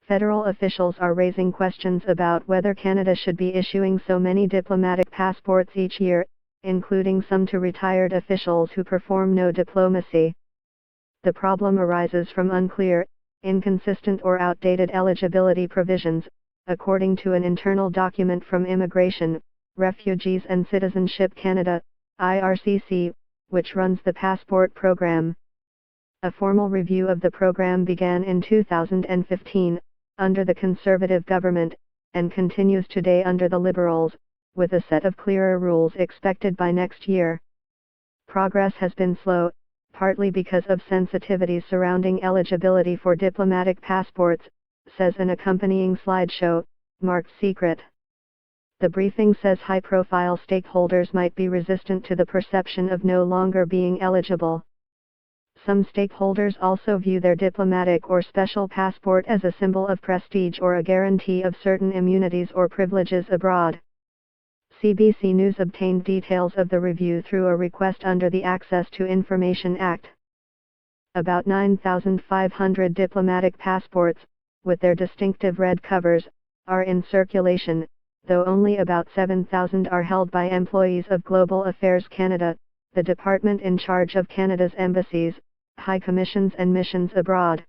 Federal officials are raising questions about whether Canada should be issuing so many diplomatic passports each year, including some to retired officials who perform no diplomacy. The problem arises from unclear, inconsistent or outdated eligibility provisions, according to an internal document from Immigration, Refugees and Citizenship Canada, IRCC, which runs the passport program. A formal review of the program began in 2015, under the Conservative government, and continues today under the Liberals, with a set of clearer rules expected by next year. Progress has been slow, partly because of sensitivities surrounding eligibility for diplomatic passports, says an accompanying slideshow, marked Secret. The briefing says high-profile stakeholders might be resistant to the perception of no longer being eligible. Some stakeholders also view their diplomatic or special passport as a symbol of prestige or a guarantee of certain immunities or privileges abroad. CBC News obtained details of the review through a request under the Access to Information Act. About 9,500 diplomatic passports, with their distinctive red covers, are in circulation, though only about 7,000 are held by employees of Global Affairs Canada, the department in charge of Canada's embassies, high commissions and missions abroad.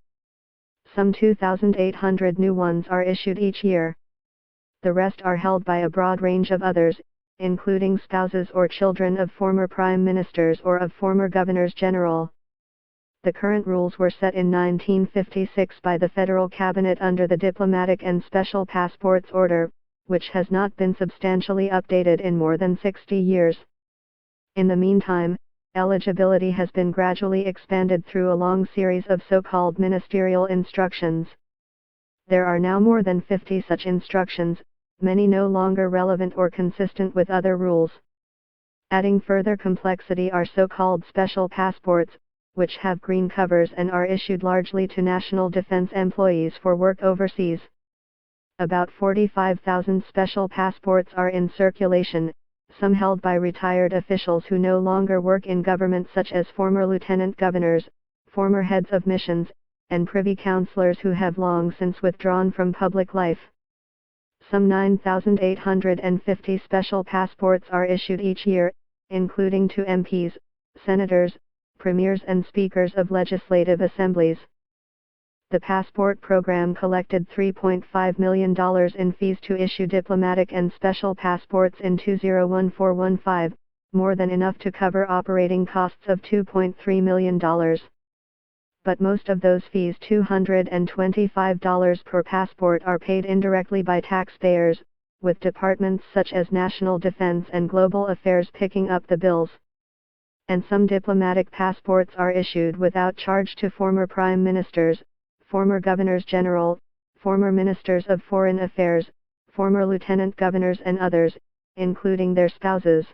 Some 2,800 new ones are issued each year. The rest are held by a broad range of others, including spouses or children of former prime ministers or of former governors general. The current rules were set in 1956 by the federal cabinet under the Diplomatic and Special Passports Order, which has not been substantially updated in more than 60 years. In the meantime, eligibility has been gradually expanded through a long series of so-called ministerial instructions. There are now more than 50 such instructions, many no longer relevant or consistent with other rules. Adding further complexity are so-called special passports, which have green covers and are issued largely to national defense employees for work overseas. About 45,000 special passports are in circulation, some held by retired officials who no longer work in government, such as former lieutenant governors, former heads of missions, and privy councillors who have long since withdrawn from public life. Some 9,850 special passports are issued each year, including to MPs, senators, premiers and speakers of legislative assemblies. The passport program collected $3.5 million in fees to issue diplomatic and special passports in 2014-15, more than enough to cover operating costs of $2.3 million. But most of those fees, $225 per passport, are paid indirectly by taxpayers, with departments such as National Defense and Global Affairs picking up the bills. And some diplomatic passports are issued without charge to former prime ministers, former governors general, former ministers of foreign affairs, former lieutenant governors and others, including their spouses.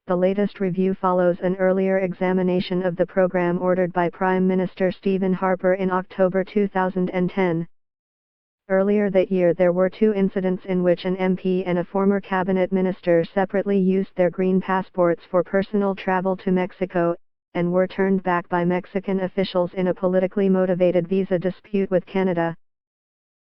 The latest review follows an earlier examination of the program ordered by Prime Minister Stephen Harper in October 2010. Earlier that year there were two incidents in which an MP and a former cabinet minister separately used their green passports for personal travel to Mexico, and were turned back by Mexican officials in a politically motivated visa dispute with Canada.